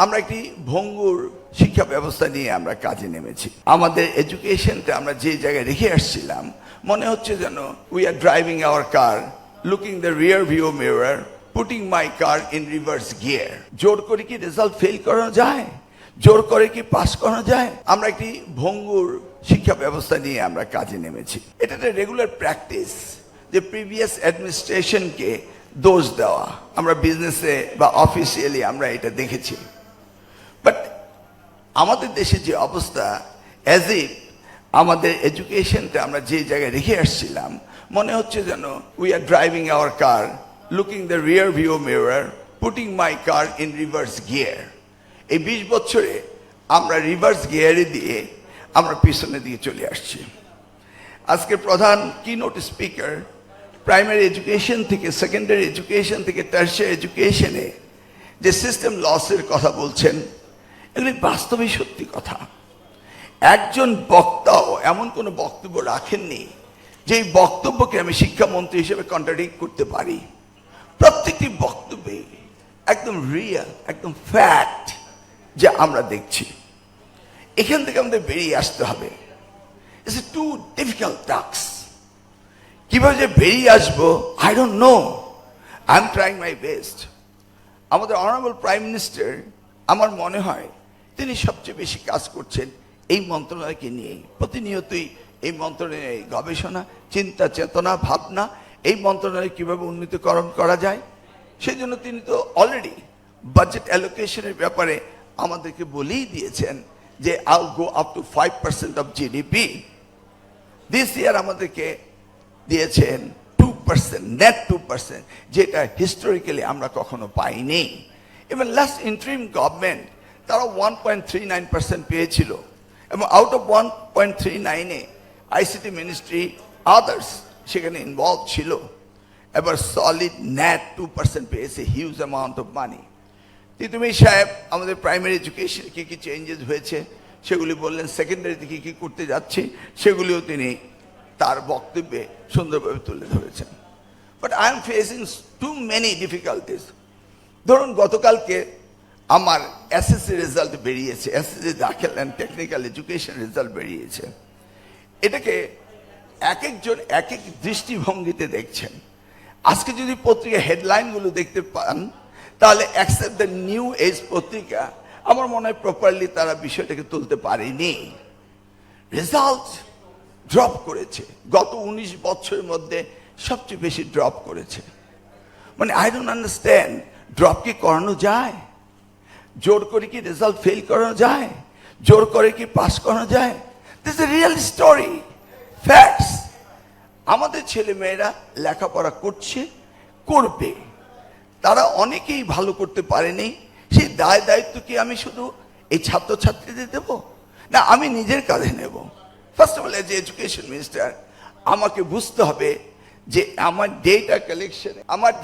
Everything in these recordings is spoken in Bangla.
আমরা একটি ভঙ্গুর শিক্ষা ব্যবস্থা নিয়ে আমরা কাজে নেমেছি। আমাদের এডুকেশনটা আমরা যে জায়গায় রেখে আসছিলাম, মনে হচ্ছে যেন we are driving our car, looking the rear view mirror, putting my car in reverse gear. জোর করে কি রেজাল্ট ফেল করানো যায়? জোর করে কি পাস করানো যায়? আমরা একটি ভঙ্গুর শিক্ষা ব্যবস্থা নিয়ে আমরা কাজে নেমেছি। এটা একটা রেগুলার প্র্যাকটিস যে প্রিভিয়াস অ্যাডমিনিস্ট্রেশনকে দোষ দেওয়া। আমরা বিজনেসে বা অফিসিয়ালি আমরা এটা দেখেছি। বাট আমাদের দেশে যে অবস্থা, অ্যাজ ইফ আমাদের এডুকেশনটা আমরা যে জায়গায় রেখে আসছিলাম, মনে হচ্ছে যেন we are driving our car, looking the rear view mirror, putting my car in reverse gear. এই 20 বছরে আমরা রিভার্স গিয়ারে দিয়ে আমরা পিছনের দিকে চলে আসছি। আজকের প্রধান কিনোট স্পিকার প্রাইমারি এডুকেশন থেকে সেকেন্ডারি এডুকেশন থেকে টার্সিয়ারি এডুকেশনে যে সিস্টেম লসের কথা বলছেন, এগুলি বাস্তবে সত্যি কথা। একজন বক্তাও এমন কোনো বক্তব্য রাখেননি যে এই বক্তব্যকে আমি শিক্ষামন্ত্রী হিসেবে কন্ট্রাডিক্ট করতে পারি। প্রত্যেকটি বক্তব্যে একদম রিয়েল, একদম ফ্যাক্ট যে আমরা দেখছি। এখান থেকে আমাদের বেরিয়ে আসতে হবে। It's a too difficult task. কিভাবে যে বেরিয়ে আসবো, I don't know. I am trying my best. আমাদের অনারেবল প্রাইম মিনিস্টার, আমার মনে হয় তিনি সবচেয়ে বেশি কাজ করছেন এই মন্ত্রণালয়কে নিয়ে। প্রতিনিয়তই এই মন্ত্রণালয়ে গবেষণা, চিন্তা, চেতনা, ভাবনা, এই মন্ত্রণালয় কিভাবে উন্নীতকরণ করা যায়, সেই জন্য তিনি তো অলরেডি বাজেট অ্যালোকেশনের ব্যাপারে আমাদেরকে বলেই দিয়েছেন যে আইল go up to 5% of GDP. This ইয়ার আমাদেরকে দিয়েছেন 2%, নেট 2%, যেটা হিস্টোরিক্যালি আমরা কখনো পাইনি। ইভেন লাস্ট ইন্টারিম গভর্নমেন্ট তারা 1.39% পেয়েছিল, এবং আউট অফ 1.39-এ আইসিটি মিনিস্ট্রি, আদার্স সেখানে ইনভলভ ছিল। এবার সলিড নেট 2% পেয়েছে, হিউজ অ্যামাউন্ট অফ মানি। তিতুমি সাহেব আমাদের প্রাইমারি এডুকেশনে কী কী চেঞ্জেস হয়েছে সেগুলি বললেন, সেকেন্ডারিতে কী কী করতে যাচ্ছে সেগুলিও তিনি তার বক্তব্যে সুন্দরভাবে তুলে ধরেছেন। But I am facing too many difficulties. ধরুন গতকালকে আমার এসএসসি রেজাল্ট বেরিয়েছে, এসএসসি দাখিল অ্যান্ড টেকনিক্যাল এডুকেশন রেজাল্ট বেরিয়েছে। এটাকে এক একজন এক এক দৃষ্টিভঙ্গিতে দেখছেন। আজকে যদি পত্রিকা হেডলাইনগুলো দেখতে পান, তাহলে অ্যাকসেপ্ট দ্য নিউ এজ পত্রিকা আমার মনে হয় প্রপারলি তারা বিষয়টাকে তুলতে পারেনি। রেজাল্ট ড্রপ করেছে, গত 19 বছরের মধ্যে সবচেয়ে বেশি ড্রপ করেছে। মানে আই ডোন্ট আন্ডারস্ট্যান্ড, ড্রপ কি করানো যায়? জোর করে কি রেজাল্ট ফেল করানো যায়? জোর করে কি পাস করানো যায়? This is a real story, facts. আমাদের ছেলে মেয়েরা লেখাপড়া করছে, করবে। তারা অনেকেই ভালো করতে পারেনি। সেই দায় দায়িত্ব কি আমি শুধু এই ছাত্রছাত্রীদের দেব, না আমি নিজের কাঁধে নেব? First of all, as education minister, আমাকে বুঝতে হবে যে আমার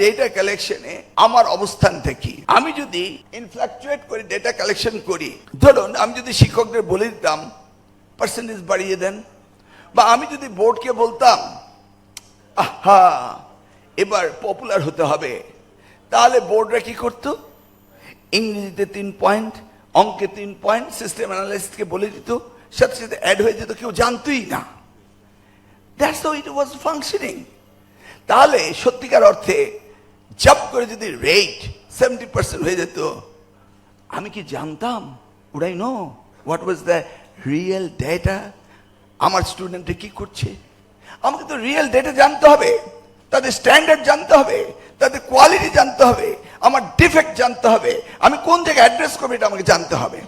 ডেটা কালেকশনে আমার অবস্থানটা কি। আমি যদি ইনফ্ল্যাকচুয়েট করে ডেটা কালেকশন করি, ধরুন আমি যদি শিক্ষকদের বলে দিতাম পার্সেন্টেজ বাড়িয়ে দেন, বা আমি যদি বোর্ডকে বলতাম আহা এবার পপুলার হতে হবে, তাহলে বোর্ডরা কি করতো? ইংরেজিতে 3 পয়েন্ট, অঙ্কে 3 পয়েন্ট, সিস্টেম অ্যানালিস্টকে বলে দিত, সাথে সাথে অ্যাড হয়ে যেত, কেউ জানতোই না। That's how it was functioning. তাহলে সত্যিকার অর্থে জব করে যদি রেট 70% হয়ে যেত, আমি কি জানতাম? Would I know what was the real data? আমার স্টুডেন্টরা কি করছে? আমাকে তো রিয়েল ডেটা জানতে হবে, তাদের স্ট্যান্ডার্ড জানতে হবে, তাদের কোয়ালিটি জানতে হবে, আমার ডিফেক্ট জানতে হবে, আমি কোন জায়গায় অ্যাড্রেস করবো এটা আমাকে জানতে হবে।